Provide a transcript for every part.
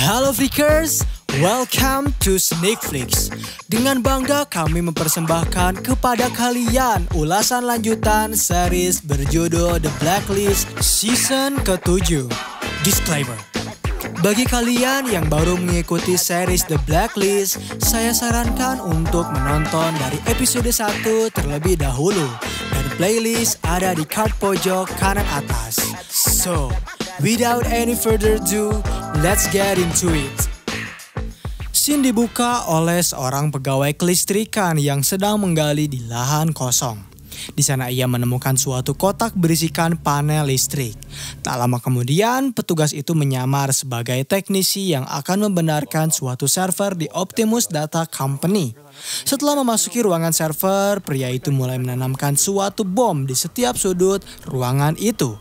Halo Freakers, welcome to Sneakflix. Dengan bangga kami mempersembahkan kepada kalian ulasan lanjutan series berjudul The Blacklist Season ke-7. Disclaimer. Bagi kalian yang baru mengikuti series The Blacklist, saya sarankan untuk menonton dari episode 1 terlebih dahulu. Dan playlist ada di card pojok kanan atas. So, without any further ado, let's get into it. Scene dibuka oleh seorang pegawai kelistrikan yang sedang menggali di lahan kosong. Di sana ia menemukan suatu kotak berisikan panel listrik. Tak lama kemudian, petugas itu menyamar sebagai teknisi yang akan membenarkan suatu server di Optimus Data Company. Setelah memasuki ruangan server, pria itu mulai menanamkan suatu bom di setiap sudut ruangan itu.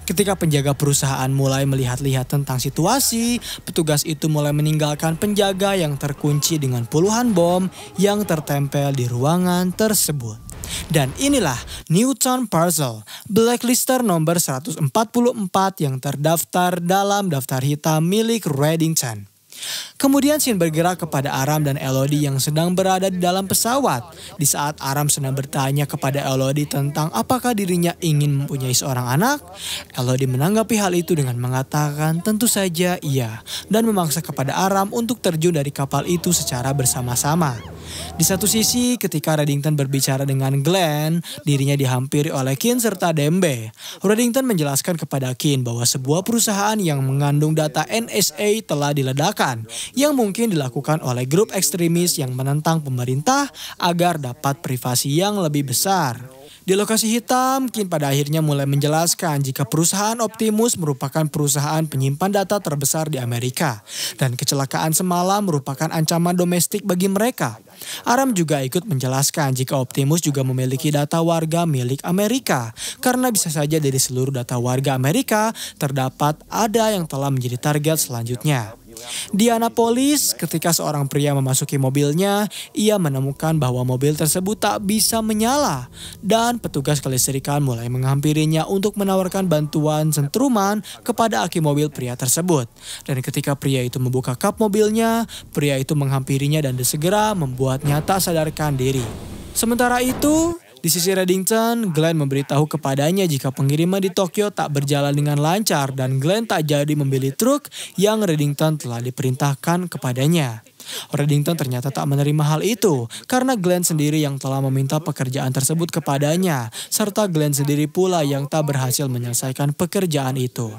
Ketika penjaga perusahaan mulai melihat-lihat tentang situasi, petugas itu mulai meninggalkan penjaga yang terkunci dengan puluhan bom yang tertempel di ruangan tersebut. Dan inilah Newton Parcel, blacklister nomor 144 yang terdaftar dalam daftar hitam milik Reddington. Kemudian scene bergerak kepada Aram dan Elodie yang sedang berada di dalam pesawat. Di saat Aram sedang bertanya kepada Elodie tentang apakah dirinya ingin mempunyai seorang anak, Elodie menanggapi hal itu dengan mengatakan tentu saja iya, dan memaksa kepada Aram untuk terjun dari kapal itu secara bersama-sama. Di satu sisi, ketika Reddington berbicara dengan Glenn, dirinya dihampiri oleh Kin serta Dembe. Reddington menjelaskan kepada Kin bahwa sebuah perusahaan yang mengandung data NSA telah diledakkan, yang mungkin dilakukan oleh grup ekstremis yang menentang pemerintah agar dapat privasi yang lebih besar. Di lokasi hitam, Kin pada akhirnya mulai menjelaskan jika perusahaan Optimus merupakan perusahaan penyimpan data terbesar di Amerika. Dan kecelakaan semalam merupakan ancaman domestik bagi mereka. Aram juga ikut menjelaskan jika Optimus juga memiliki data warga milik Amerika. Karena bisa saja dari seluruh data warga Amerika, terdapat ada yang telah menjadi target selanjutnya. Di Annapolis, ketika seorang pria memasuki mobilnya, ia menemukan bahwa mobil tersebut tak bisa menyala. Dan petugas kelistrikan mulai menghampirinya untuk menawarkan bantuan sentruman kepada aki mobil pria tersebut. Dan ketika pria itu membuka kap mobilnya, pria itu menghampirinya dan segera membuatnya tak sadarkan diri. Sementara itu, di sisi Reddington, Glenn memberitahu kepadanya jika pengiriman di Tokyo tak berjalan dengan lancar dan Glenn tak jadi membeli truk yang Reddington telah diperintahkan kepadanya. Reddington ternyata tak menerima hal itu karena Glenn sendiri yang telah meminta pekerjaan tersebut kepadanya, serta Glenn sendiri pula yang tak berhasil menyelesaikan pekerjaan itu.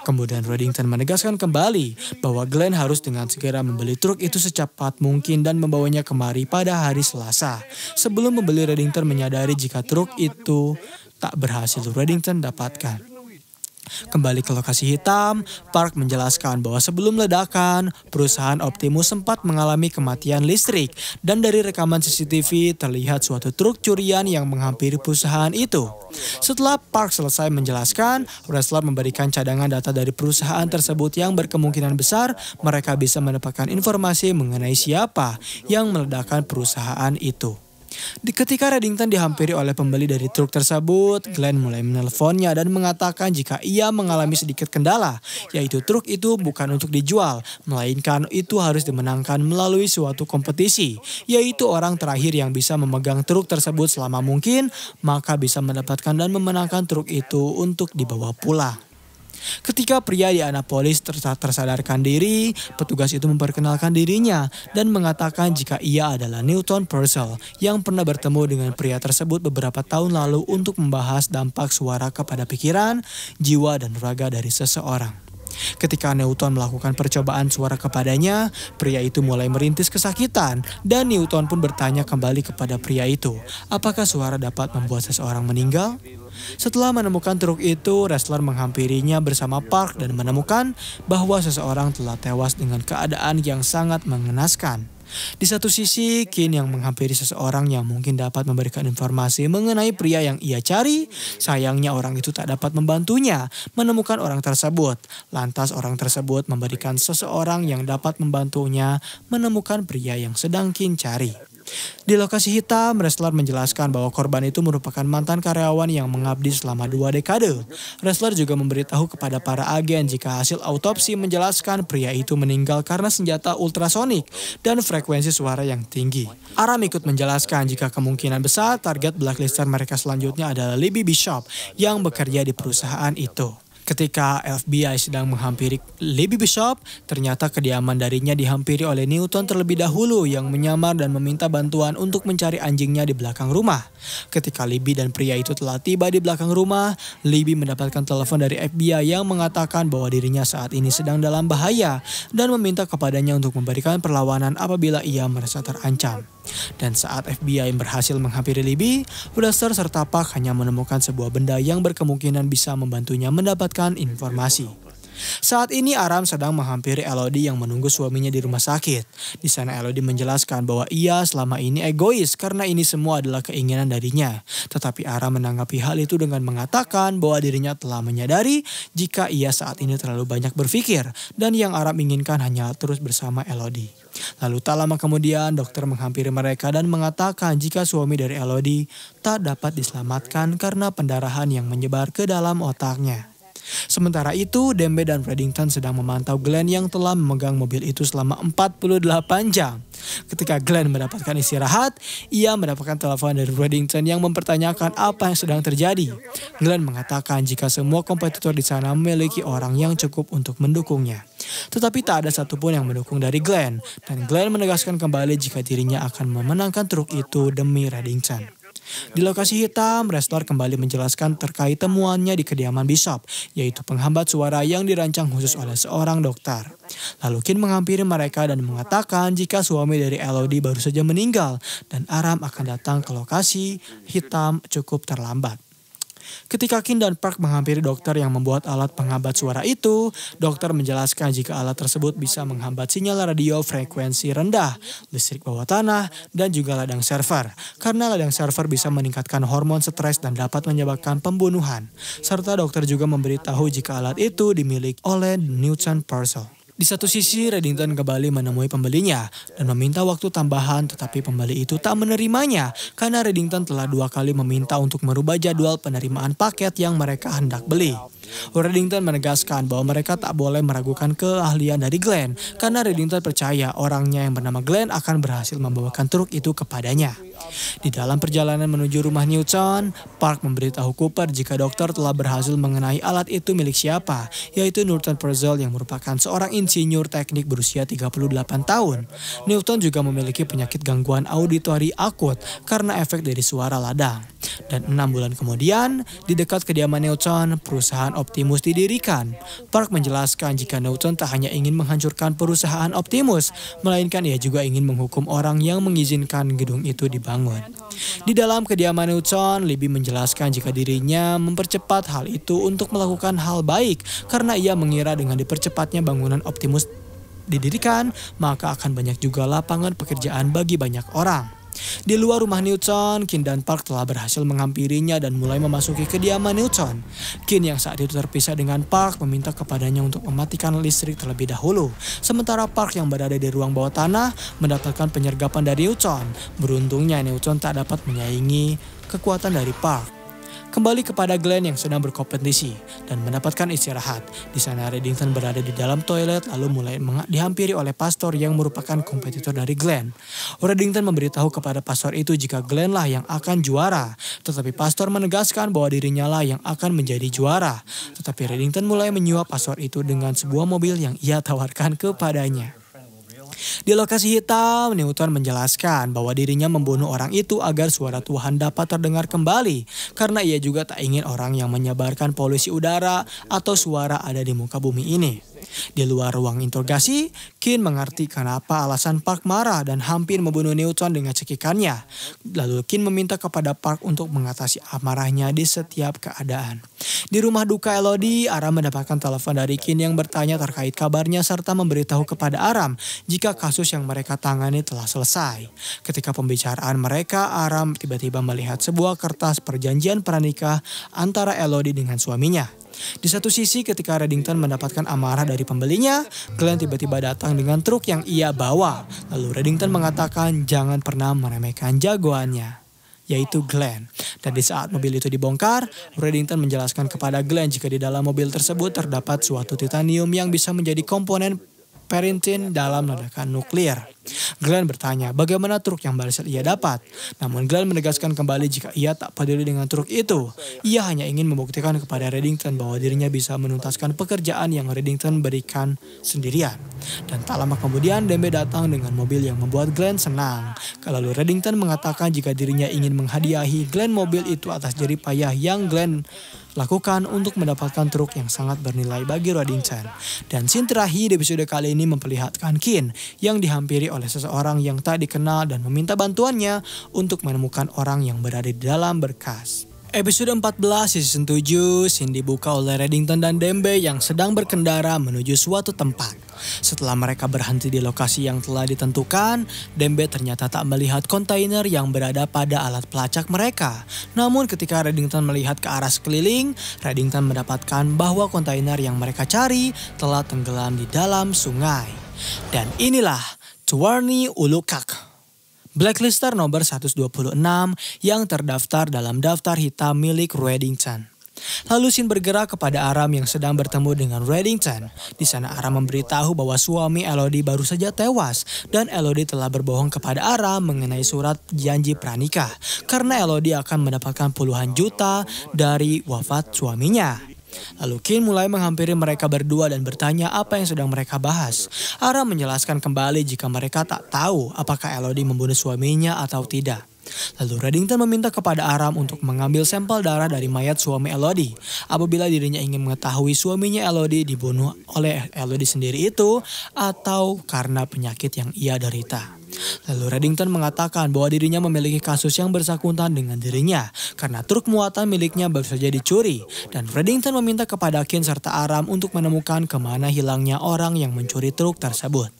Kemudian Reddington menegaskan kembali bahwa Glenn harus dengan segera membeli truk itu secepat mungkin dan membawanya kemari pada hari Selasa. Sebelum membeli, Reddington menyadari jika truk itu tak berhasil Reddington dapatkan. Kembali ke lokasi hitam, Park menjelaskan bahwa sebelum ledakan, perusahaan Optimus sempat mengalami kematian listrik dan dari rekaman CCTV terlihat suatu truk curian yang menghampiri perusahaan itu. Setelah Park selesai menjelaskan, Ressler memberikan cadangan data dari perusahaan tersebut yang berkemungkinan besar mereka bisa mendapatkan informasi mengenai siapa yang meledakkan perusahaan itu. Ketika Reddington dihampiri oleh pembeli dari truk tersebut, Glenn mulai menelponnya dan mengatakan jika ia mengalami sedikit kendala, yaitu truk itu bukan untuk dijual, melainkan itu harus dimenangkan melalui suatu kompetisi, yaitu orang terakhir yang bisa memegang truk tersebut selama mungkin, maka bisa mendapatkan dan memenangkan truk itu untuk dibawa pulang. Ketika pria di Annapolis tersadarkan diri, petugas itu memperkenalkan dirinya dan mengatakan jika ia adalah Newton Purcell yang pernah bertemu dengan pria tersebut beberapa tahun lalu untuk membahas dampak suara kepada pikiran, jiwa, dan raga dari seseorang. Ketika Newton melakukan percobaan suara kepadanya, pria itu mulai merintis kesakitan dan Newton pun bertanya kembali kepada pria itu, apakah suara dapat membuat seseorang meninggal? Setelah menemukan truk itu, Ressler menghampirinya bersama Park dan menemukan bahwa seseorang telah tewas dengan keadaan yang sangat mengenaskan. Di satu sisi, Kin yang menghampiri seseorang yang mungkin dapat memberikan informasi mengenai pria yang ia cari. Sayangnya orang itu tak dapat membantunya menemukan orang tersebut. Lantas orang tersebut memberikan seseorang yang dapat membantunya menemukan pria yang sedang Kin cari. Di lokasi hitam, wrestler menjelaskan bahwa korban itu merupakan mantan karyawan yang mengabdi selama 2 dekade. Wrestler juga memberitahu kepada para agen jika hasil autopsi menjelaskan pria itu meninggal karena senjata ultrasonik dan frekuensi suara yang tinggi. Aram ikut menjelaskan jika kemungkinan besar target blacklister mereka selanjutnya adalah Libby Bishop yang bekerja di perusahaan itu. Ketika FBI sedang menghampiri Libby Bishop, ternyata kediaman darinya dihampiri oleh Newton terlebih dahulu yang menyamar dan meminta bantuan untuk mencari anjingnya di belakang rumah. Ketika Libby dan pria itu telah tiba di belakang rumah, Libby mendapatkan telepon dari FBI yang mengatakan bahwa dirinya saat ini sedang dalam bahaya dan meminta kepadanya untuk memberikan perlawanan apabila ia merasa terancam. Dan saat FBI berhasil menghampiri Libby, Wrestler serta Park hanya menemukan sebuah benda yang berkemungkinan bisa membantunya mendapatkan informasi. Saat ini Aram sedang menghampiri Elodie yang menunggu suaminya di rumah sakit. Di sana Elodie menjelaskan bahwa ia selama ini egois karena ini semua adalah keinginan darinya. Tetapi Aram menanggapi hal itu dengan mengatakan bahwa dirinya telah menyadari jika ia saat ini terlalu banyak berpikir dan yang Aram inginkan hanya terus bersama Elodie. Lalu tak lama kemudian dokter menghampiri mereka dan mengatakan jika suami dari Elodie tak dapat diselamatkan karena pendarahan yang menyebar ke dalam otaknya. Sementara itu, Dembe dan Reddington sedang memantau Glenn yang telah memegang mobil itu selama 48 jam. Ketika Glenn mendapatkan istirahat, ia mendapatkan telepon dari Reddington yang mempertanyakan apa yang sedang terjadi. Glenn mengatakan jika semua kompetitor di sana memiliki orang yang cukup untuk mendukungnya. Tetapi tak ada satupun yang mendukung dari Glenn, dan Glenn menegaskan kembali jika dirinya akan memenangkan truk itu demi Reddington. Di lokasi hitam, wrestler kembali menjelaskan terkait temuannya di kediaman Bishop, yaitu penghambat suara yang dirancang khusus oleh seorang dokter. Lalu Kin menghampiri mereka dan mengatakan jika suami dari Elodie baru saja meninggal dan Aram akan datang ke lokasi hitam cukup terlambat. Ketika Kin dan Park menghampiri dokter yang membuat alat penghambat suara itu, dokter menjelaskan jika alat tersebut bisa menghambat sinyal radio frekuensi rendah, listrik bawah tanah, dan juga ladang server. Karena ladang server bisa meningkatkan hormon stres dan dapat menyebabkan pembunuhan. Serta dokter juga memberitahu jika alat itu dimiliki oleh Newton Purcell. Di satu sisi, Reddington kembali menemui pembelinya dan meminta waktu tambahan, tetapi pembeli itu tak menerimanya karena Reddington telah 2 kali meminta untuk merubah jadwal penerimaan paket yang mereka hendak beli. Reddington menegaskan bahwa mereka tak boleh meragukan keahlian dari Glenn karena Reddington percaya orangnya yang bernama Glenn akan berhasil membawakan truk itu kepadanya. Di dalam perjalanan menuju rumah Newton, Park memberitahu Cooper jika dokter telah berhasil mengenai alat itu milik siapa, yaitu Newton Purcell yang merupakan seorang insinyur teknik berusia 38 tahun. Newton juga memiliki penyakit gangguan auditori akut karena efek dari suara ladang. Dan 6 bulan kemudian, di dekat kediaman Newton, perusahaan Optimus didirikan. Park menjelaskan jika Newton tak hanya ingin menghancurkan perusahaan Optimus, melainkan ia juga ingin menghukum orang yang mengizinkan gedung itu dibangun. Di dalam kediaman Newton, Libby menjelaskan jika dirinya mempercepat hal itu untuk melakukan hal baik karena ia mengira dengan dipercepatnya bangunan Optimus didirikan, maka akan banyak juga lapangan pekerjaan bagi banyak orang. Di luar rumah Newton, Kin dan Park telah berhasil menghampirinya dan mulai memasuki kediaman Newton. Kin yang saat itu terpisah dengan Park meminta kepadanya untuk mematikan listrik terlebih dahulu. Sementara Park yang berada di ruang bawah tanah mendapatkan penyergapan dari Newton. Beruntungnya Newton tak dapat menyaingi kekuatan dari Park. Kembali kepada Glenn yang sedang berkompetisi dan mendapatkan istirahat. Di sana Reddington berada di dalam toilet lalu mulai dihampiri oleh pastor yang merupakan kompetitor dari Glenn. Reddington memberitahu kepada pastor itu jika Glenn lah yang akan juara. Tetapi pastor menegaskan bahwa dirinya lah yang akan menjadi juara. Tetapi Reddington mulai menyuap pastor itu dengan sebuah mobil yang ia tawarkan kepadanya. Di lokasi hitam, Newton menjelaskan bahwa dirinya membunuh orang itu agar suara Tuhan dapat terdengar kembali. Karena ia juga tak ingin orang yang menyebarkan polusi udara atau suara ada di muka bumi ini. Di luar ruang interogasi, Kin mengerti kenapa alasan Park marah dan hampir membunuh Newton dengan cekikannya. Lalu Kin meminta kepada Park untuk mengatasi amarahnya di setiap keadaan. Di rumah duka Elodie, Aram mendapatkan telepon dari Kin yang bertanya terkait kabarnya serta memberitahu kepada Aram jika kasus yang mereka tangani telah selesai. Ketika pembicaraan mereka, Aram tiba-tiba melihat sebuah kertas perjanjian pernikah antara Elodie dengan suaminya. Di satu sisi ketika Reddington mendapatkan amarah dari pembelinya, Glenn tiba-tiba datang dengan truk yang ia bawa. Lalu Reddington mengatakan jangan pernah meremehkan jagoannya, yaitu Glenn. Dan di saat mobil itu dibongkar, Reddington menjelaskan kepada Glenn jika di dalam mobil tersebut terdapat suatu titanium yang bisa menjadi komponen Perintin dalam ledakan nuklir. Glenn bertanya bagaimana truk yang barusan ia dapat. Namun Glenn menegaskan kembali jika ia tak peduli dengan truk itu. Ia hanya ingin membuktikan kepada Reddington bahwa dirinya bisa menuntaskan pekerjaan yang Reddington berikan sendirian. Dan tak lama kemudian Dembe datang dengan mobil yang membuat Glenn senang. Lalu Reddington mengatakan jika dirinya ingin menghadiahi Glenn mobil itu atas jerih payah yang Glenn lakukan untuk mendapatkan truk yang sangat bernilai bagi Reddington. Dan scene terakhir di episode kali ini memperlihatkan Kin yang dihampiri oleh seseorang yang tak dikenal dan meminta bantuannya untuk menemukan orang yang berada di dalam berkas. Episode 14 season 7, scene dibuka oleh Reddington dan Dembe yang sedang berkendara menuju suatu tempat. Setelah mereka berhenti di lokasi yang telah ditentukan, Dembe ternyata tak melihat kontainer yang berada pada alat pelacak mereka. Namun ketika Reddington melihat ke arah sekeliling, Reddington mendapatkan bahwa kontainer yang mereka cari telah tenggelam di dalam sungai. Dan inilah Twarny Ulukak, Blacklister nomor 126 yang terdaftar dalam daftar hitam milik Reddington. Lalu Shin bergerak kepada Aram yang sedang bertemu dengan Reddington. Di sana Aram memberitahu bahwa suami Elodie baru saja tewas dan Elodie telah berbohong kepada Aram mengenai surat janji pranikah karena Elodie akan mendapatkan puluhan juta dari wafat suaminya. Lalu Kin mulai menghampiri mereka berdua dan bertanya apa yang sedang mereka bahas. Aram menjelaskan kembali jika mereka tak tahu apakah Elodie membunuh suaminya atau tidak. Lalu Reddington meminta kepada Aram untuk mengambil sampel darah dari mayat suami Elodie. Apabila dirinya ingin mengetahui suaminya Elodie dibunuh oleh Elodie sendiri itu atau karena penyakit yang ia derita. Lalu Reddington mengatakan bahwa dirinya memiliki kasus yang bersangkutan dengan dirinya karena truk muatan miliknya baru saja dicuri. Dan Reddington meminta kepada Kin serta Aram untuk menemukan kemana hilangnya orang yang mencuri truk tersebut.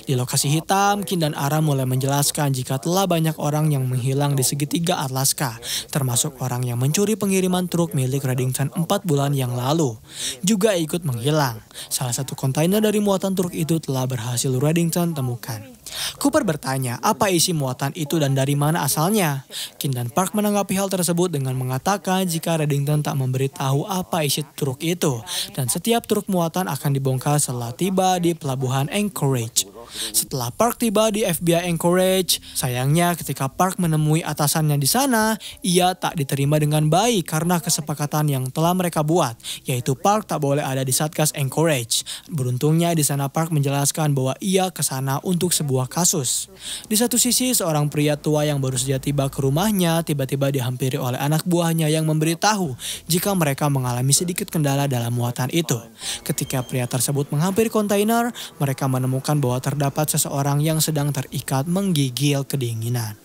Di lokasi hitam, Kin dan Aram mulai menjelaskan jika telah banyak orang yang menghilang di segitiga Atlaska, termasuk orang yang mencuri pengiriman truk milik Reddington 4 bulan yang lalu, juga ikut menghilang. Salah satu kontainer dari muatan truk itu telah berhasil Reddington temukan. Cooper bertanya apa isi muatan itu dan dari mana asalnya. Kin dan Park menanggapi hal tersebut dengan mengatakan jika Reddington tak memberitahu apa isi truk itu dan setiap truk muatan akan dibongkar setelah tiba di pelabuhan Anchorage. Setelah Park tiba di FBI Anchorage, sayangnya ketika Park menemui atasannya di sana, ia tak diterima dengan baik karena kesepakatan yang telah mereka buat, yaitu Park tak boleh ada di Satgas Anchorage. Beruntungnya di sana Park menjelaskan bahwa ia ke sana untuk sebuah kasus. Di satu sisi, seorang pria tua yang baru saja tiba ke rumahnya tiba-tiba dihampiri oleh anak buahnya yang memberitahu jika mereka mengalami sedikit kendala dalam muatan itu. Ketika pria tersebut menghampiri kontainer, mereka menemukan bahwa terdapat seseorang yang sedang terikat menggigil kedinginan.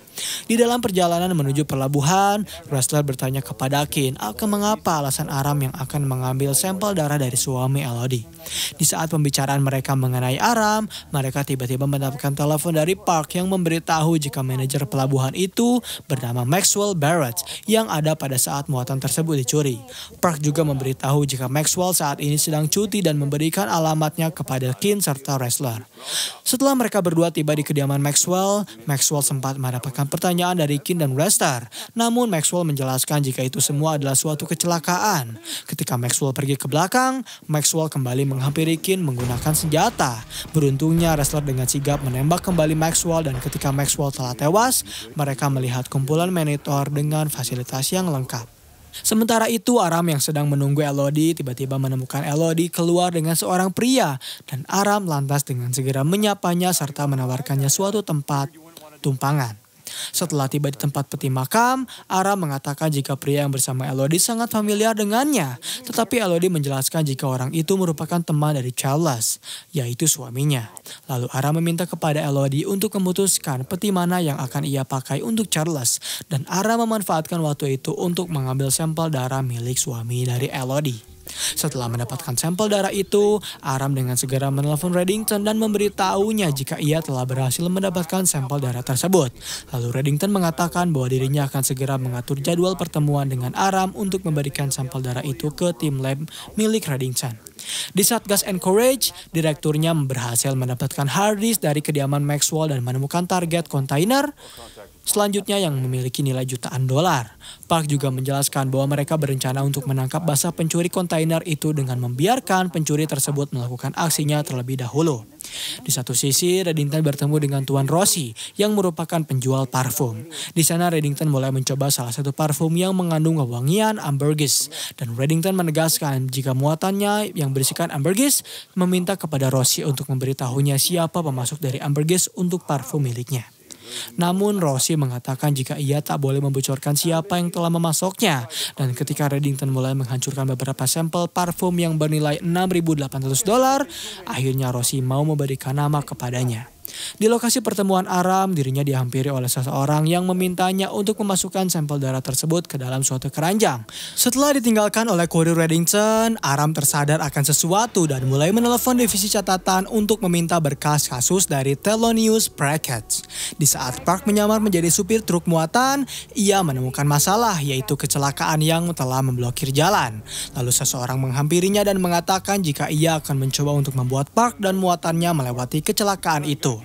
Di dalam perjalanan menuju pelabuhan, Ressler bertanya kepada Kin mengapa alasan Aram yang akan mengambil sampel darah dari suami Elodie. Di saat pembicaraan mereka mengenai Aram, mereka tiba-tiba mendapatkan telepon dari Park yang memberitahu jika manajer pelabuhan itu bernama Maxwell Barrett yang ada pada saat muatan tersebut dicuri. Park juga memberitahu jika Maxwell saat ini sedang cuti dan memberikan alamatnya kepada Kin serta Ressler. Setelah mereka berdua tiba di kediaman Maxwell sempat mendapatkan pertanyaan dari Kin dan Ressler. Namun Maxwell menjelaskan jika itu semua adalah suatu kecelakaan. Ketika Maxwell pergi ke belakang, Maxwell kembali menghampiri Kin menggunakan senjata. Beruntungnya Ressler dengan sigap menembak kembali Maxwell dan ketika Maxwell telah tewas, mereka melihat kumpulan monitor dengan fasilitas yang lengkap. Sementara itu Aram yang sedang menunggu Elodie tiba-tiba menemukan Elodie keluar dengan seorang pria dan Aram lantas dengan segera menyapanya serta menawarkannya suatu tempat tumpangan. Setelah tiba di tempat peti makam, Aram mengatakan jika pria yang bersama Elodie sangat familiar dengannya. Tetapi Elodie menjelaskan jika orang itu merupakan teman dari Charles, yaitu suaminya. Lalu Aram meminta kepada Elodie untuk memutuskan peti mana yang akan ia pakai untuk Charles. Dan Aram memanfaatkan waktu itu untuk mengambil sampel darah milik suami dari Elodie. Setelah mendapatkan sampel darah itu, Aram dengan segera menelpon Reddington dan memberitahunya jika ia telah berhasil mendapatkan sampel darah tersebut. Lalu Reddington mengatakan bahwa dirinya akan segera mengatur jadwal pertemuan dengan Aram untuk memberikan sampel darah itu ke tim lab milik Reddington. Di Satgas Anchorage, direkturnya berhasil mendapatkan hard disk dari kediaman Maxwell dan menemukan target kontainer selanjutnya yang memiliki nilai jutaan dolar. Park juga menjelaskan bahwa mereka berencana untuk menangkap basah pencuri kontainer itu dengan membiarkan pencuri tersebut melakukan aksinya terlebih dahulu. Di satu sisi, Reddington bertemu dengan Tuan Rossi yang merupakan penjual parfum. Di sana Reddington mulai mencoba salah satu parfum yang mengandung wewangian ambergris. Dan Reddington menegaskan jika muatannya yang berisikan ambergris meminta kepada Rossi untuk memberitahunya siapa pemasok dari ambergris untuk parfum miliknya. Namun Rossi mengatakan jika ia tak boleh membocorkan siapa yang telah memasoknya. Dan ketika Reddington mulai menghancurkan beberapa sampel parfum yang bernilai $6.800, akhirnya Rossi mau memberikan nama kepadanya. Di lokasi pertemuan Aram, dirinya dihampiri oleh seseorang yang memintanya untuk memasukkan sampel darah tersebut ke dalam suatu keranjang. Setelah ditinggalkan oleh kurir Reddington, Aram tersadar akan sesuatu dan mulai menelepon divisi catatan untuk meminta berkas kasus dari Thelonious Brackett. Di saat Park menyamar menjadi supir truk muatan, ia menemukan masalah yaitu kecelakaan yang telah memblokir jalan. Lalu seseorang menghampirinya dan mengatakan jika ia akan mencoba untuk membuat Park dan muatannya melewati kecelakaan itu.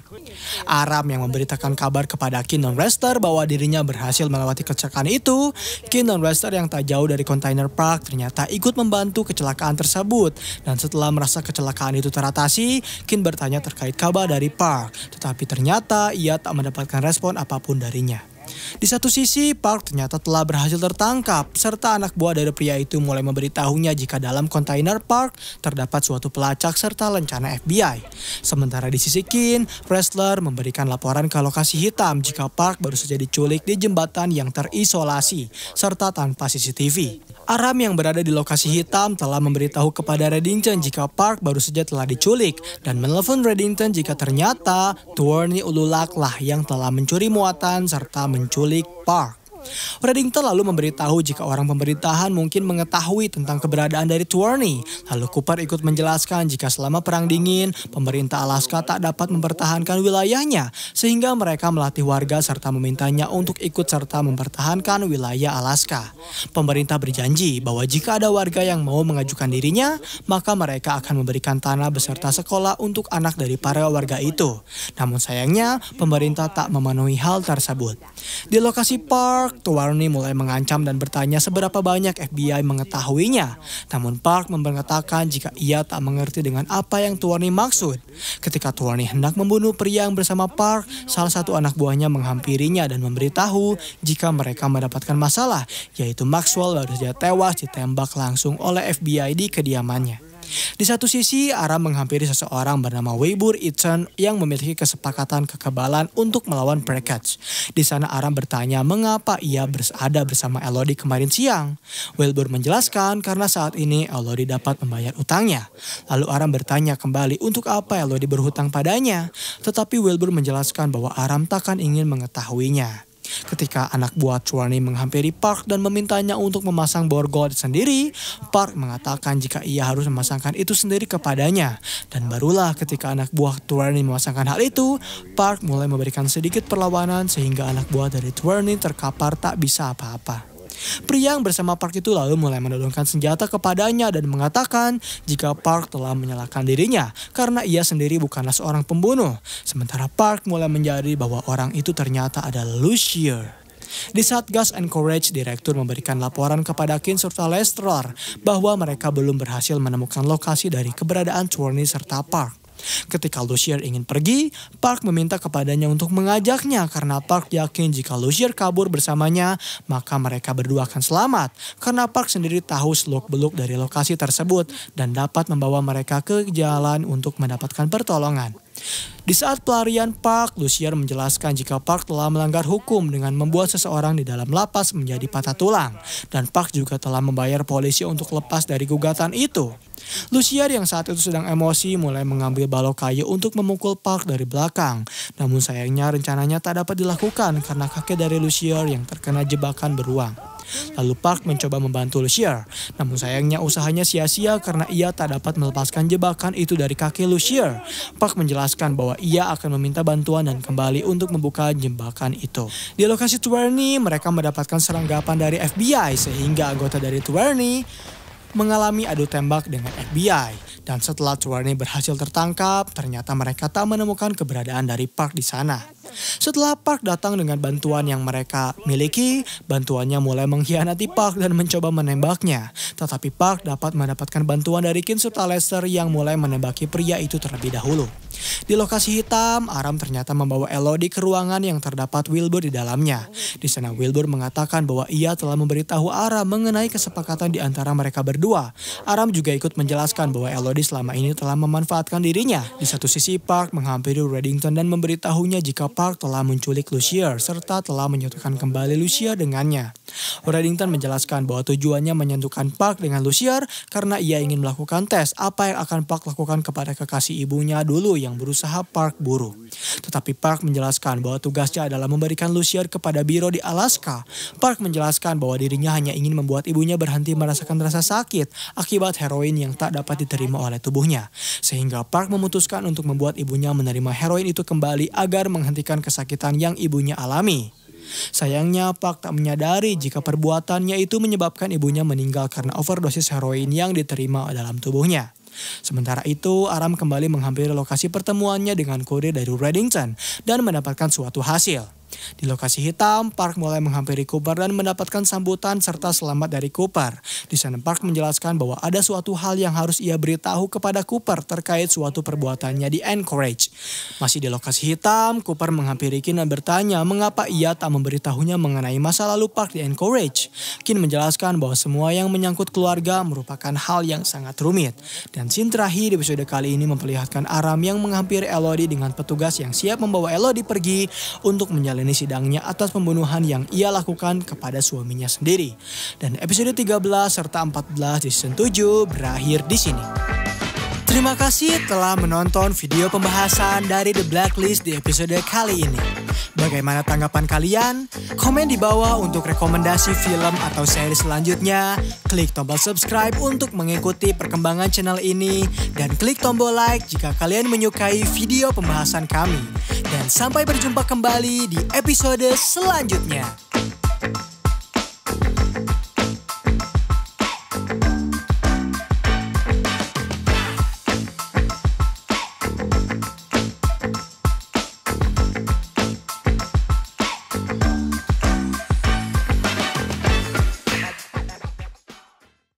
Aram yang memberitakan kabar kepada Kin dan Rester bahwa dirinya berhasil melewati kecelakaan itu. Kin dan Rester yang tak jauh dari kontainer Park ternyata ikut membantu kecelakaan tersebut. Dan setelah merasa kecelakaan itu teratasi, Kin bertanya terkait kabar dari Park. Tetapi ternyata ia tak mendapatkan respon apapun darinya. Di satu sisi, Park ternyata telah berhasil tertangkap, serta anak buah dari pria itu mulai memberitahunya jika dalam kontainer Park terdapat suatu pelacak serta lencana FBI. Sementara di sisi Kin, Restler memberikan laporan ke lokasi hitam jika Park baru saja diculik di jembatan yang terisolasi, serta tanpa CCTV. Aram yang berada di lokasi hitam telah memberitahu kepada Reddington jika Park baru saja telah diculik dan menelpon Reddington jika ternyata Tuorny Ululak lah yang telah mencuri muatan serta menculik Park. Reddington lalu memberitahu jika orang pemerintahan mungkin mengetahui tentang keberadaan dari Tuorny. Lalu Cooper ikut menjelaskan jika selama Perang Dingin, pemerintah Alaska tak dapat mempertahankan wilayahnya, sehingga mereka melatih warga serta memintanya untuk ikut serta mempertahankan wilayah Alaska. Pemerintah berjanji bahwa jika ada warga yang mau mengajukan dirinya, maka mereka akan memberikan tanah beserta sekolah untuk anak dari para warga itu. Namun sayangnya, pemerintah tak memenuhi hal tersebut. Di lokasi Park, Tuorny mulai mengancam dan bertanya seberapa banyak FBI mengetahuinya. Namun Park mengatakan jika ia tak mengerti dengan apa yang Tuorny maksud. Ketika Tuorny hendak membunuh pria yang bersama Park, salah satu anak buahnya menghampirinya dan memberitahu jika mereka mendapatkan masalah, yaitu Maxwell baru saja tewas ditembak langsung oleh FBI di kediamannya. Di satu sisi, Aram menghampiri seseorang bernama Wilbur Eaton yang memiliki kesepakatan kekebalan untuk melawan Brackett. Di sana Aram bertanya mengapa ia ada bersama Elodie kemarin siang. Wilbur menjelaskan karena saat ini Elodie dapat membayar utangnya. Lalu Aram bertanya kembali untuk apa Elodie berhutang padanya. Tetapi Wilbur menjelaskan bahwa Aram takkan ingin mengetahuinya. Ketika anak buah Tuorny menghampiri Park dan memintanya untuk memasang borgol sendiri, Park mengatakan jika ia harus memasangkan itu sendiri kepadanya. Dan barulah ketika anak buah Tuorny memasangkan hal itu, Park mulai memberikan sedikit perlawanan sehingga anak buah dari Tuorny terkapar tak bisa apa-apa. Pria yang bersama Park itu lalu mulai menodongkan senjata kepadanya dan mengatakan jika Park telah menyalahkan dirinya karena ia sendiri bukanlah seorang pembunuh. Sementara Park mulai menjadi bahwa orang itu ternyata adalah Lucier. Di Satgas Anchorage, direktur memberikan laporan kepada Kin serta Lester bahwa mereka belum berhasil menemukan lokasi dari keberadaan Tuorny serta Park. Ketika Lucier ingin pergi, Park meminta kepadanya untuk mengajaknya karena Park yakin jika Lucier kabur bersamanya, maka mereka berdua akan selamat. Karena Park sendiri tahu seluk-beluk dari lokasi tersebut dan dapat membawa mereka ke jalan untuk mendapatkan pertolongan. Di saat pelarian Park, Lucier menjelaskan jika Park telah melanggar hukum dengan membuat seseorang di dalam lapas menjadi patah tulang. Dan Park juga telah membayar polisi untuk lepas dari gugatan itu. Lucier yang saat itu sedang emosi mulai mengambil balok kayu untuk memukul Park dari belakang. Namun sayangnya rencananya tak dapat dilakukan karena kaki dari Lucier yang terkena jebakan beruang. Lalu Park mencoba membantu Lucier. Namun sayangnya usahanya sia-sia karena ia tak dapat melepaskan jebakan itu dari kaki Lucier. Park menjelaskan bahwa ia akan meminta bantuan dan kembali untuk membuka jebakan itu. Di lokasi Twenty, mereka mendapatkan seranggapan dari FBI sehingga anggota dari Twenty mengalami adu tembak dengan FBI. Dan setelah Twenty berhasil tertangkap, ternyata mereka tak menemukan keberadaan dari Park di sana. Setelah Park datang dengan bantuan yang mereka miliki, bantuannya mulai mengkhianati Park dan mencoba menembaknya. Tetapi Park dapat mendapatkan bantuan dari Kinsuta Lester yang mulai menembaki pria itu terlebih dahulu. Di lokasi hitam, Aram ternyata membawa Elodie ke ruangan yang terdapat Wilbur di dalamnya. Di sana Wilbur mengatakan bahwa ia telah memberitahu Aram mengenai kesepakatan di antara mereka berdua. Aram juga ikut menjelaskan bahwa Elodie selama ini telah memanfaatkan dirinya. Di satu sisi Park menghampiri Reddington dan memberitahunya jika Park telah menculik Lucier serta telah menyatukan kembali Lucier dengannya. Reddington menjelaskan bahwa tujuannya menyatukan Park dengan Lucier karena ia ingin melakukan tes apa yang akan Park lakukan kepada kekasih ibunya dulu yang berusaha Park buru. Tetapi Park menjelaskan bahwa tugasnya adalah memberikan Lucier kepada biro di Alaska. Park menjelaskan bahwa dirinya hanya ingin membuat ibunya berhenti merasakan rasa sakit akibat heroin yang tak dapat diterima oleh tubuhnya. Sehingga Park memutuskan untuk membuat ibunya menerima heroin itu kembali agar menghentikan kesakitan yang ibunya alami. Sayangnya Park tak menyadari jika perbuatannya itu menyebabkan ibunya meninggal karena overdosis heroin yang diterima dalam tubuhnya. Sementara itu, Aram kembali menghampiri lokasi pertemuannya dengan kurir dari Reddington dan mendapatkan suatu hasil. Di lokasi hitam, Park mulai menghampiri Cooper dan mendapatkan sambutan serta selamat dari Cooper. Di sana Park menjelaskan bahwa ada suatu hal yang harus ia beritahu kepada Cooper terkait suatu perbuatannya di Anchorage. Masih di lokasi hitam, Cooper menghampiri Kin dan bertanya mengapa ia tak memberitahunya mengenai masa lalu Park di Anchorage. Kin menjelaskan bahwa semua yang menyangkut keluarga merupakan hal yang sangat rumit. Dan scene terakhir di episode kali ini memperlihatkan Aram yang menghampiri Elodie dengan petugas yang siap membawa Elodie pergi untuk menjalani sidangnya atas pembunuhan yang ia lakukan kepada suaminya sendiri. Dan episode 13 serta 14 di season 7 berakhir di sini. Terima kasih telah menonton video pembahasan dari The Blacklist di episode kali ini. Bagaimana tanggapan kalian? Komen di bawah untuk rekomendasi film atau seri selanjutnya. Klik tombol subscribe untuk mengikuti perkembangan channel ini. Dan klik tombol like jika kalian menyukai video pembahasan kami. Dan sampai berjumpa kembali di episode selanjutnya.